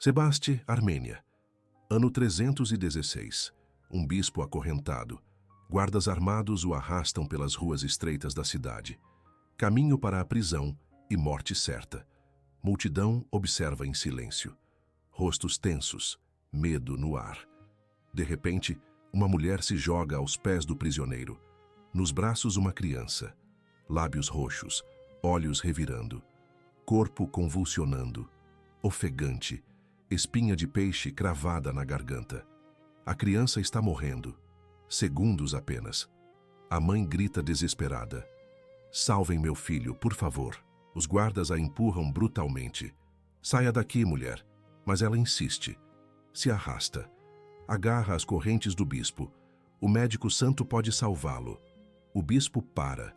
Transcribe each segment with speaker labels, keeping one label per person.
Speaker 1: Sebaste, Armênia. Ano 316. Um bispo acorrentado. Guardas armados o arrastam pelas ruas estreitas da cidade. Caminho para a prisão e morte certa. Multidão observa em silêncio. Rostos tensos, medo no ar. De repente, uma mulher se joga aos pés do prisioneiro. Nos braços uma criança. Lábios roxos, olhos revirando. Corpo convulsionando. Ofegante. Espinha de peixe cravada na garganta. A criança está morrendo. Segundos apenas. A mãe grita desesperada. Salvem meu filho, por favor. Os guardas a empurram brutalmente. Saia daqui, mulher. Mas ela insiste. Se arrasta. Agarra as correntes do bispo. O médico santo pode salvá-lo. O bispo para.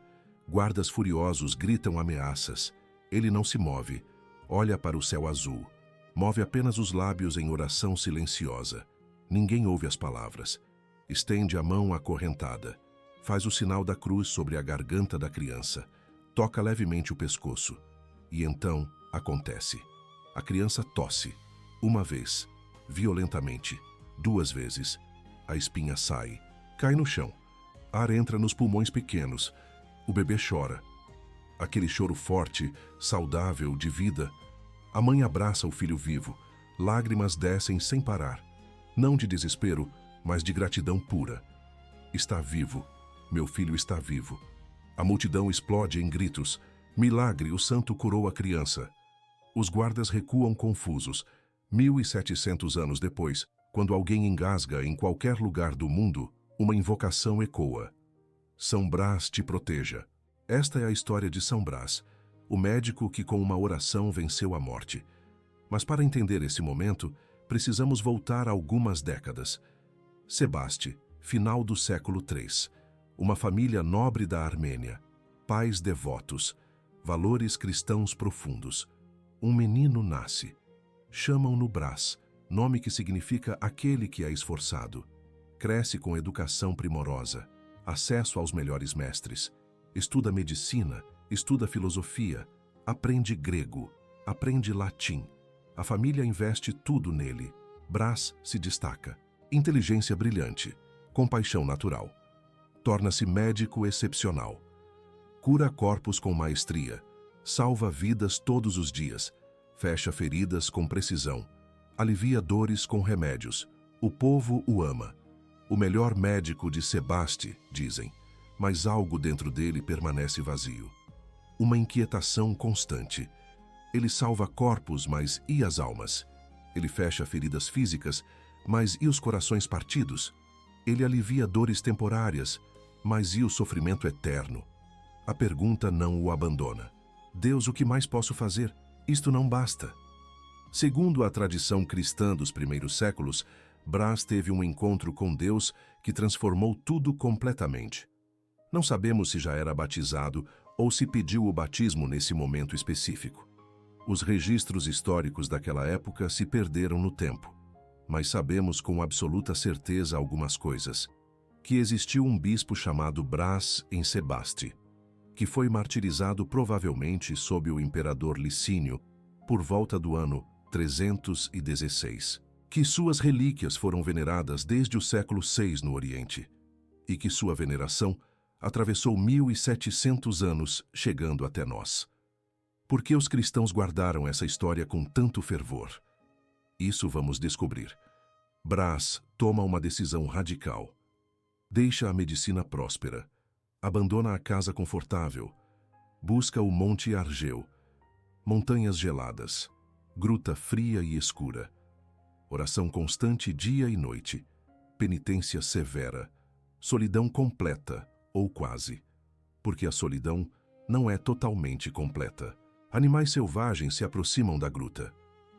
Speaker 1: Guardas furiosos gritam ameaças. Ele não se move. Olha para o céu azul. Move apenas os lábios em oração silenciosa. Ninguém ouve as palavras. Estende a mão acorrentada. Faz o sinal da cruz sobre a garganta da criança. Toca levemente o pescoço. E então acontece. A criança tosse. Uma vez. Violentamente. 2 vezes. A espinha sai. Cai no chão. Ar entra nos pulmões pequenos. O bebê chora. Aquele choro forte, saudável, de vida. A mãe abraça o filho vivo. Lágrimas descem sem parar. Não de desespero, mas de gratidão pura. Está vivo. Meu filho está vivo. A multidão explode em gritos. Milagre, o santo curou a criança. Os guardas recuam confusos. 1700 anos depois, quando alguém engasga em qualquer lugar do mundo, uma invocação ecoa. São Brás te proteja. Esta é a história de São Brás, o médico que com uma oração venceu a morte. Mas para entender esse momento, precisamos voltar algumas décadas. Sebaste, final do século III. Uma família nobre da Armênia. Pais devotos. Valores cristãos profundos. Um menino nasce. Chamam-no Brás, nome que significa aquele que é esforçado. Cresce com educação primorosa, acesso aos melhores mestres. Estuda medicina, estuda filosofia, aprende grego, aprende latim. A família investe tudo nele. Brás se destaca. Inteligência brilhante, compaixão natural. Torna-se médico excepcional. Cura corpos com maestria, salva vidas todos os dias, fecha feridas com precisão, alivia dores com remédios. O povo o ama. O melhor médico de Sebaste, dizem, mas algo dentro dele permanece vazio. Uma inquietação constante. Ele salva corpos, mas e as almas? Ele fecha feridas físicas, mas e os corações partidos? Ele alivia dores temporárias, mas e o sofrimento eterno? A pergunta não o abandona. Deus, o que mais posso fazer? Isto não basta. Segundo a tradição cristã dos primeiros séculos, Brás teve um encontro com Deus que transformou tudo completamente. Não sabemos se já era batizado ou se pediu o batismo nesse momento específico. Os registros históricos daquela época se perderam no tempo, mas sabemos com absoluta certeza algumas coisas. Que existiu um bispo chamado Brás em Sebaste, que foi martirizado provavelmente sob o imperador Licínio por volta do ano 316. Que suas relíquias foram veneradas desde o século VI no Oriente, e que sua veneração atravessou 1700 anos, chegando até nós. Por que os cristãos guardaram essa história com tanto fervor? Isso vamos descobrir. Brás toma uma decisão radical. Deixa a medicina próspera, abandona a casa confortável, busca o Monte Argeu, montanhas geladas, gruta fria e escura, oração constante dia e noite, penitência severa, solidão completa, ou quase, porque a solidão não é totalmente completa. Animais selvagens se aproximam da gruta.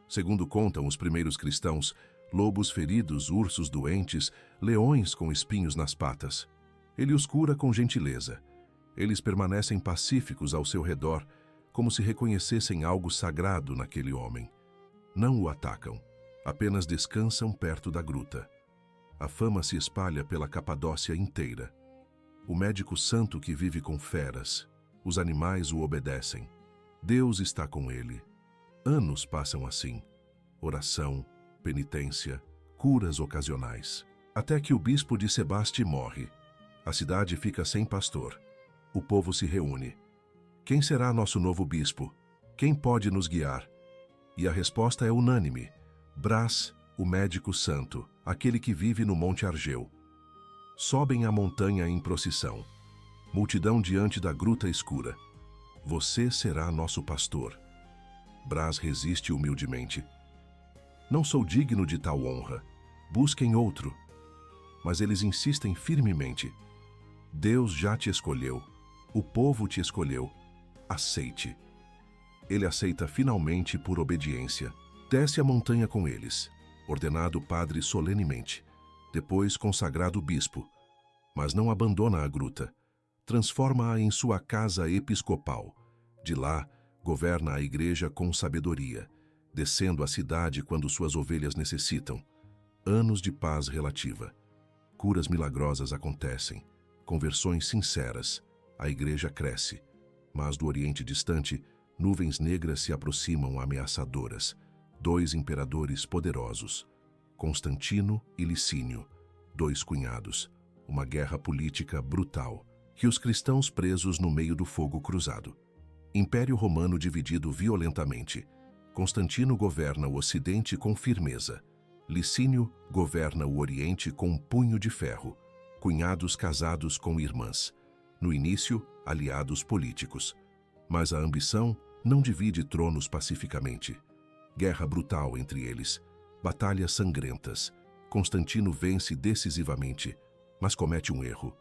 Speaker 1: Segundo contam os primeiros cristãos, lobos feridos, ursos doentes, leões com espinhos nas patas. Ele os cura com gentileza. Eles permanecem pacíficos ao seu redor, como se reconhecessem algo sagrado naquele homem. Não o atacam, apenas descansam perto da gruta. A fama se espalha pela Capadócia inteira. O médico santo que vive com feras. Os animais o obedecem. Deus está com ele. Anos passam assim. oração, penitência, curas ocasionais. Até que o bispo de Sebaste morre. A cidade fica sem pastor. O povo se reúne. Quem será nosso novo bispo? Quem pode nos guiar? E a resposta é unânime. Brás, o médico santo, aquele que vive no Monte Argeu. Sobem a montanha em procissão. Multidão diante da gruta escura. Você será nosso pastor. Brás resiste humildemente. Não sou digno de tal honra. Busquem outro. Mas eles insistem firmemente. Deus já te escolheu. O povo te escolheu. Aceite. Ele aceita finalmente por obediência. Desce a montanha com eles, ordenado padre solenemente, depois consagrado bispo, mas não abandona a gruta. Transforma-a em sua casa episcopal. De lá, governa a igreja com sabedoria, descendo a cidade quando suas ovelhas necessitam. Anos de paz relativa. Curas milagrosas acontecem, conversões sinceras. A igreja cresce, mas do Oriente distante, nuvens negras se aproximam ameaçadoras. 2 imperadores poderosos, Constantino e Licínio, 2 cunhados, uma guerra política brutal, e os cristãos presos no meio do fogo cruzado. Império Romano dividido violentamente. Constantino governa o Ocidente com firmeza. Licínio governa o Oriente com um punho de ferro. Cunhados casados com irmãs. No início, aliados políticos. Mas a ambição não divide tronos pacificamente. Guerra brutal entre eles. Batalhas sangrentas. Constantino vence decisivamente, mas comete um erro.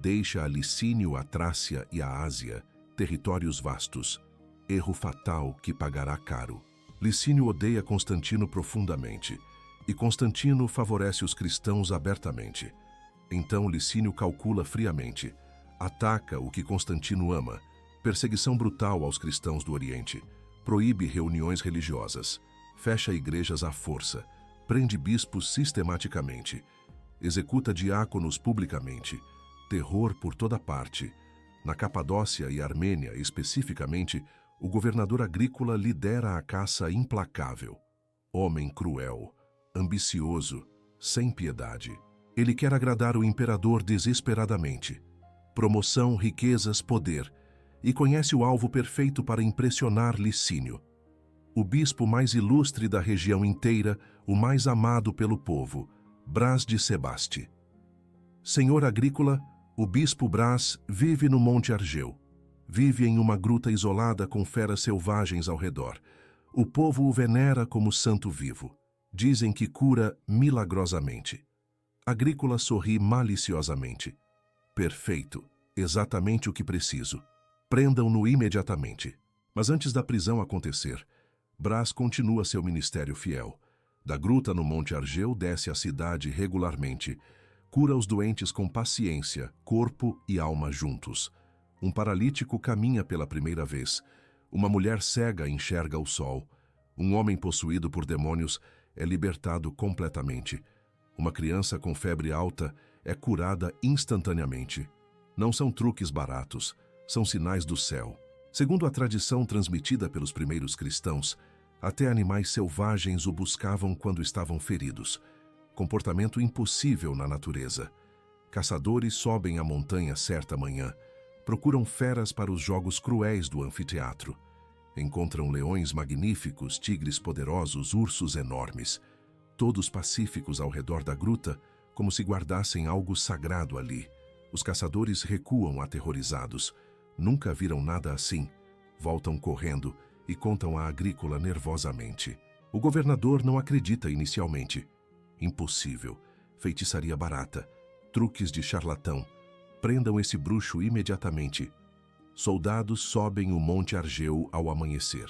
Speaker 1: Deixa a Licínio a Trácia e a Ásia, territórios vastos. Erro fatal que pagará caro. Licínio odeia Constantino profundamente, e Constantino favorece os cristãos abertamente. Então Licínio calcula friamente. Ataca o que Constantino ama. Perseguição brutal aos cristãos do Oriente. Proíbe reuniões religiosas. Fecha igrejas à força. Prende bispos sistematicamente. Executa diáconos publicamente. Terror por toda parte. Na Capadócia e Armênia, especificamente, o governador agrícola lidera a caça implacável. Homem cruel, ambicioso, sem piedade. Ele quer agradar o imperador desesperadamente. Promoção, riquezas, poder. E conhece o alvo perfeito para impressionar Licínio. O bispo mais ilustre da região inteira, o mais amado pelo povo, Brás de Sebaste. Senhor agrícola, o bispo Brás vive no Monte Argeu. Vive em uma gruta isolada com feras selvagens ao redor. O povo o venera como santo vivo. Dizem que cura milagrosamente. Agrícola sorri maliciosamente. Perfeito, exatamente o que preciso. Prendam-no imediatamente. Mas antes da prisão acontecer, Brás continua seu ministério fiel. Da gruta no Monte Argeu desce à cidade regularmente. Cura os doentes com paciência, corpo e alma juntos. Um paralítico caminha pela primeira vez. Uma mulher cega enxerga o sol. Um homem possuído por demônios é libertado completamente. Uma criança com febre alta é curada instantaneamente. Não são truques baratos, são sinais do céu. Segundo a tradição transmitida pelos primeiros cristãos, até animais selvagens o buscavam quando estavam feridos. Comportamento impossível na natureza. Caçadores sobem a montanha certa manhã. Procuram feras para os jogos cruéis do anfiteatro. Encontram leões magníficos, tigres poderosos, ursos enormes. Todos pacíficos ao redor da gruta, como se guardassem algo sagrado ali. Os caçadores recuam aterrorizados. Nunca viram nada assim. Voltam correndo e contam à agrícola nervosamente. O governador não acredita inicialmente. Impossível. Feitiçaria barata. Truques de charlatão. Prendam esse bruxo imediatamente. Soldados sobem o Monte Argeu ao amanhecer.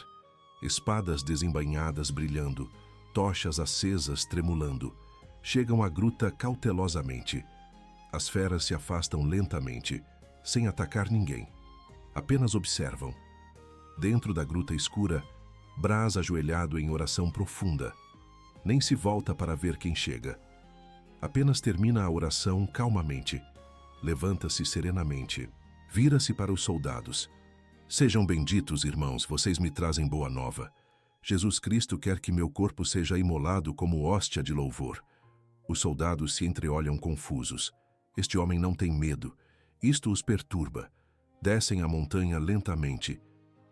Speaker 1: Espadas desembainhadas brilhando. Tochas acesas tremulando. Chegam à gruta cautelosamente. As feras se afastam lentamente, sem atacar ninguém. Apenas observam. Dentro da gruta escura, Brás ajoelhado em oração profunda. Nem se volta para ver quem chega. Apenas termina a oração calmamente. Levanta-se serenamente. Vira-se para os soldados. Sejam benditos, irmãos, vocês me trazem boa nova. Jesus Cristo quer que meu corpo seja imolado como hóstia de louvor. Os soldados se entreolham confusos. Este homem não tem medo. Isto os perturba. Descem a montanha lentamente.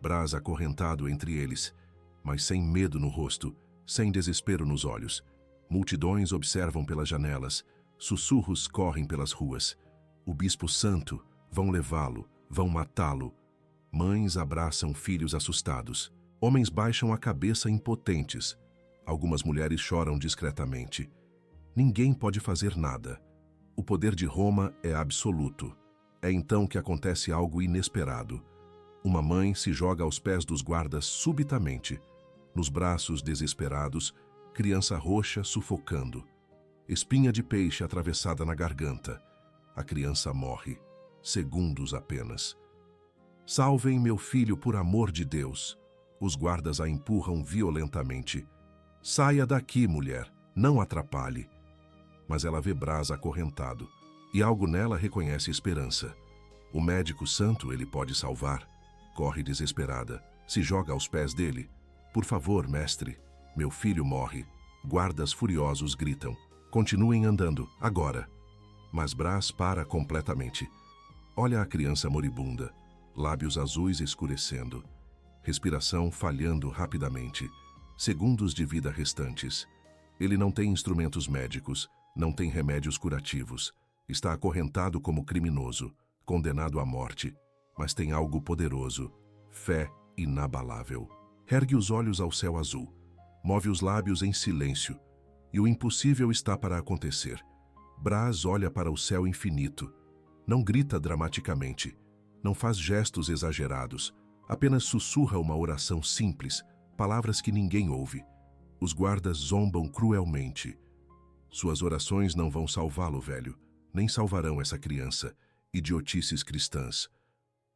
Speaker 1: Brás acorrentado entre eles, mas sem medo no rosto, sem desespero nos olhos. Multidões observam pelas janelas. Sussurros correm pelas ruas. O bispo santo, vão levá-lo, vão matá-lo. Mães abraçam filhos assustados. Homens baixam a cabeça impotentes. Algumas mulheres choram discretamente. Ninguém pode fazer nada. O poder de Roma é absoluto. É então que acontece algo inesperado. Uma mãe se joga aos pés dos guardas subitamente. Nos braços desesperados, criança roxa sufocando. Espinha de peixe atravessada na garganta. A criança morre. Segundos apenas. Salvem meu filho por amor de Deus. Os guardas a empurram violentamente. Saia daqui, mulher, não atrapalhe. Mas ela vê Brás acorrentado, e algo nela reconhece esperança. O médico santo ele pode salvar. Corre desesperada, se joga aos pés dele. Por favor, mestre, meu filho morre. Guardas furiosos gritam. Continuem andando, agora. Mas Brás para completamente. Olha a criança moribunda, lábios azuis escurecendo. Respiração falhando rapidamente. Segundos de vida restantes. Ele não tem instrumentos médicos, não tem remédios curativos. Está acorrentado como criminoso, condenado à morte. Mas tem algo poderoso, fé inabalável. Ergue os olhos ao céu azul, move os lábios em silêncio, e o impossível está para acontecer. Brás olha para o céu infinito. Não grita dramaticamente, não faz gestos exagerados, apenas sussurra uma oração simples, palavras que ninguém ouve. Os guardas zombam cruelmente. Suas orações não vão salvá-lo, velho, nem salvarão essa criança, idiotices cristãs.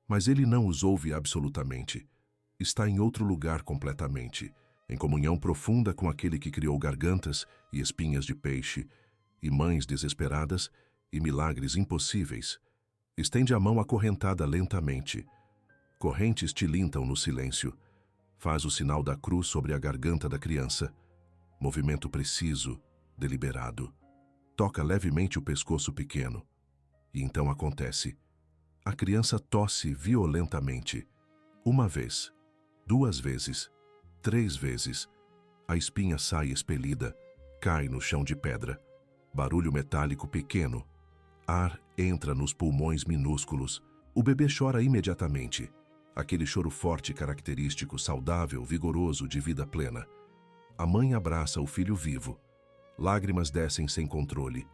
Speaker 1: Mas ele não os ouve absolutamente. Está em outro lugar completamente, em comunhão profunda com aquele que criou gargantas e espinhas de peixe, e mães desesperadas e milagres impossíveis. Estende a mão acorrentada lentamente. Correntes tilintam no silêncio. Faz o sinal da cruz sobre a garganta da criança. Movimento preciso, deliberado. Toca levemente o pescoço pequeno. E então acontece. A criança tosse violentamente. Uma vez, 2 vezes, 3 vezes. A espinha sai expelida, cai no chão de pedra. Barulho metálico pequeno. Ar entra nos pulmões minúsculos. O bebê chora imediatamente. Aquele choro forte, característico, saudável, vigoroso, de vida plena. A mãe abraça o filho vivo. Lágrimas descem sem controle.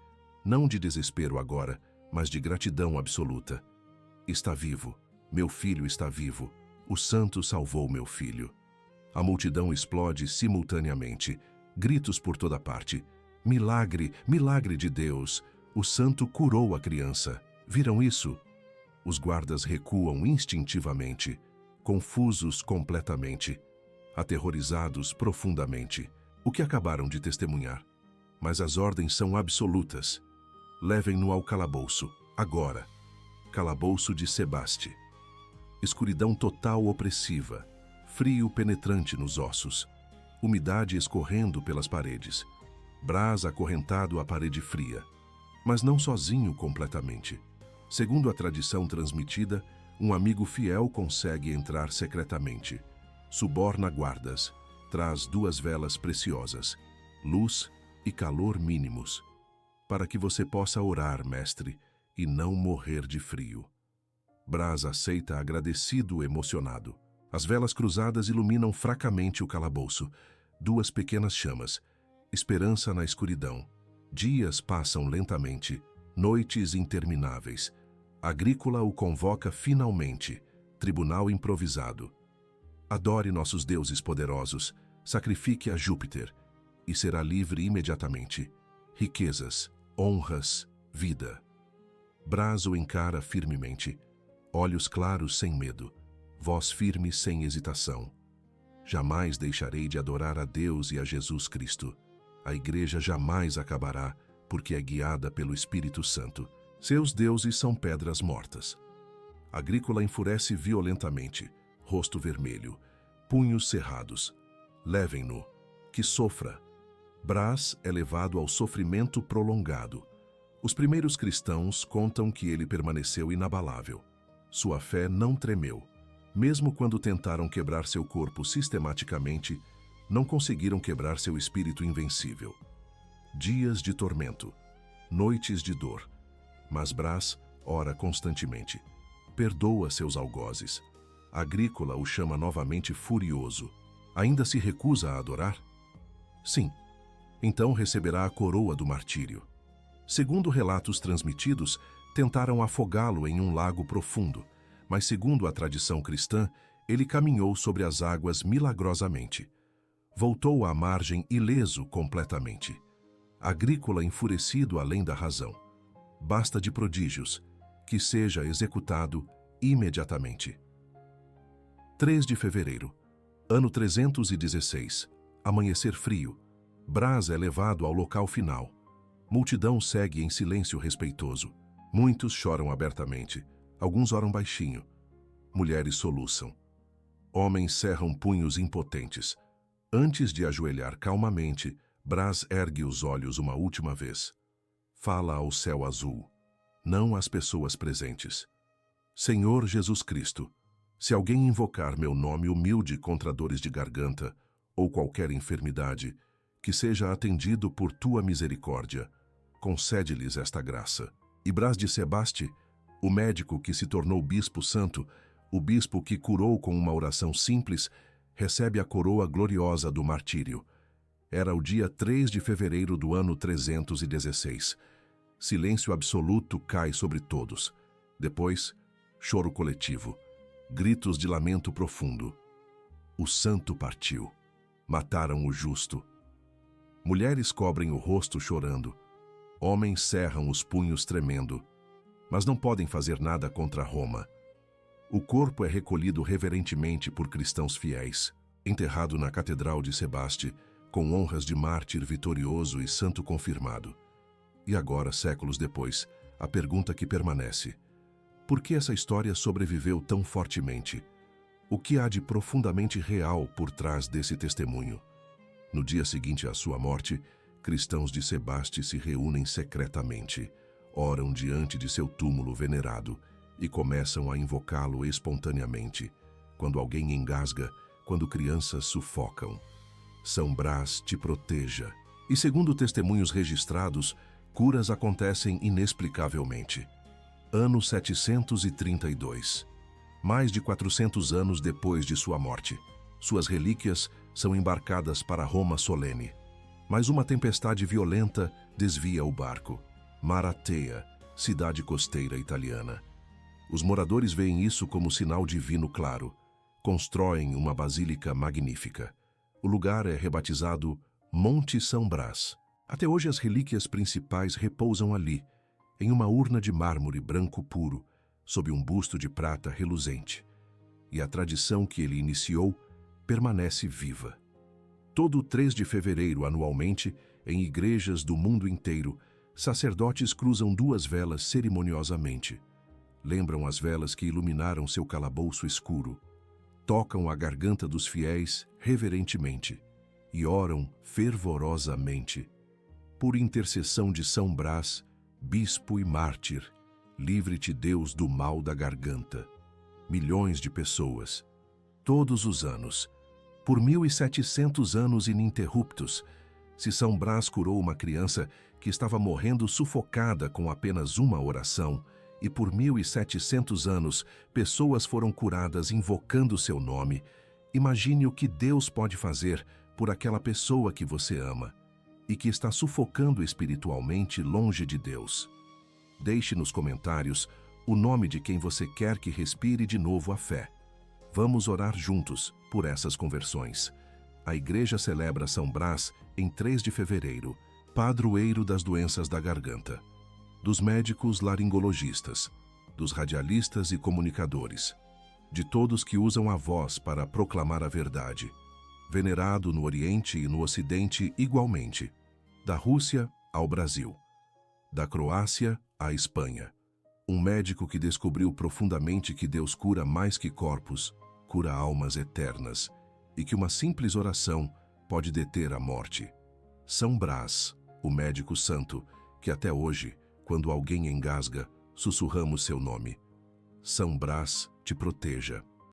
Speaker 1: Não de desespero agora, mas de gratidão absoluta. Está vivo. Meu filho está vivo. O santo salvou meu filho. A multidão explode simultaneamente. Gritos por toda parte. Milagre, milagre de Deus. O santo curou a criança. Viram isso? Os guardas recuam instintivamente, confusos completamente, aterrorizados profundamente. O que acabaram de testemunhar? Mas as ordens são absolutas. Levem-no ao calabouço, agora. Calabouço de Sebaste. Escuridão total opressiva, frio penetrante nos ossos, umidade escorrendo pelas paredes, Brás acorrentado à parede fria, mas não sozinho completamente. Segundo a tradição transmitida, um amigo fiel consegue entrar secretamente. Suborna guardas, traz 2 velas preciosas, luz e calor mínimos, para que você possa orar, mestre, e não morrer de frio. Brás aceita agradecido, emocionado. As velas cruzadas iluminam fracamente o calabouço. 2 pequenas chamas. Esperança na escuridão. Dias passam lentamente, noites intermináveis. Agrícola o convoca finalmente. Tribunal improvisado. Adore nossos deuses poderosos. Sacrifique a Júpiter. E será livre imediatamente. Riquezas, honras, vida. Brás o encara firmemente. Olhos claros sem medo. Voz firme sem hesitação. Jamais deixarei de adorar a Deus e a Jesus Cristo. A igreja jamais acabará, porque é guiada pelo Espírito Santo. Seus deuses são pedras mortas. Agrícola enfurece violentamente, rosto vermelho, punhos cerrados. levem-no, que sofra. Brás é levado ao sofrimento prolongado. Os primeiros cristãos contam que ele permaneceu inabalável. Sua fé não tremeu. Mesmo quando tentaram quebrar seu corpo sistematicamente, não conseguiram quebrar seu espírito invencível. Dias de tormento, noites de dor. Mas Brás ora constantemente. Perdoa seus algozes. Agrícola o chama novamente furioso. Ainda se recusa a adorar? Sim. Então receberá a coroa do martírio. Segundo relatos transmitidos, tentaram afogá-lo em um lago profundo, mas segundo a tradição cristã, ele caminhou sobre as águas milagrosamente. Voltou à margem ileso completamente. Agrícola enfurecido além da razão. Basta de prodígios, que seja executado imediatamente. 3 de fevereiro, ano 316, amanhecer frio. Brás é levado ao local final. Multidão segue em silêncio respeitoso. Muitos choram abertamente, alguns oram baixinho. Mulheres soluçam. Homens cerram punhos impotentes. Antes de ajoelhar calmamente, Brás ergue os olhos uma última vez. Fala ao céu azul, não às pessoas presentes. Senhor Jesus Cristo, se alguém invocar meu nome humilde contra dores de garganta ou qualquer enfermidade, que seja atendido por tua misericórdia, concede-lhes esta graça. E Brás de Sebaste, o médico que se tornou bispo santo, o bispo que curou com uma oração simples, recebe a coroa gloriosa do martírio. Era o dia 3 de fevereiro do ano 316. Silêncio absoluto cai sobre todos. Depois, choro coletivo. Gritos de lamento profundo. O santo partiu. Mataram o justo. Mulheres cobrem o rosto chorando. Homens cerram os punhos tremendo. Mas não podem fazer nada contra Roma. O corpo é recolhido reverentemente por cristãos fiéis, enterrado na Catedral de Sebaste, com honras de mártir vitorioso e santo confirmado. E agora, séculos depois, a pergunta que permanece: por que essa história sobreviveu tão fortemente? O que há de profundamente real por trás desse testemunho? No dia seguinte à sua morte, cristãos de Sebaste se reúnem secretamente, oram diante de seu túmulo venerado e começam a invocá-lo espontaneamente, quando alguém engasga, quando crianças sufocam. São Brás te proteja. E segundo testemunhos registrados, curas acontecem inexplicavelmente. Ano 732. Mais de 400 anos depois de sua morte. Suas relíquias são embarcadas para Roma solene. Mas uma tempestade violenta desvia o barco. Maratea, cidade costeira italiana. Os moradores veem isso como sinal divino claro. Constroem uma basílica magnífica. O lugar é rebatizado Monte São Brás. Até hoje as relíquias principais repousam ali, em uma urna de mármore branco puro, sob um busto de prata reluzente. E a tradição que ele iniciou permanece viva. Todo 3 de fevereiro, anualmente, em igrejas do mundo inteiro, sacerdotes cruzam 2 velas cerimoniosamente. Lembram as velas que iluminaram seu calabouço escuro. Tocam a garganta dos fiéis reverentemente e oram fervorosamente. Por intercessão de São Brás, bispo e mártir, livre-te Deus do mal da garganta. Milhões de pessoas, todos os anos, por 1700 anos ininterruptos. Se São Brás curou uma criança que estava morrendo sufocada com apenas uma oração, e por 1700 anos pessoas foram curadas invocando seu nome, imagine o que Deus pode fazer por aquela pessoa que você ama e que está sufocando espiritualmente longe de Deus. Deixe nos comentários o nome de quem você quer que respire de novo a fé. Vamos orar juntos por essas conversões. A Igreja celebra São Brás em 3 de fevereiro, padroeiro das doenças da garganta, dos médicos laringologistas, dos radialistas e comunicadores, de todos que usam a voz para proclamar a verdade, venerado no Oriente e no Ocidente igualmente, da Rússia ao Brasil, da Croácia à Espanha. Um médico que descobriu profundamente que Deus cura mais que corpos, cura almas eternas, e que uma simples oração pode deter a morte. São Brás, o médico santo, que até hoje, quando alguém engasga, sussurramos seu nome. São Brás te proteja.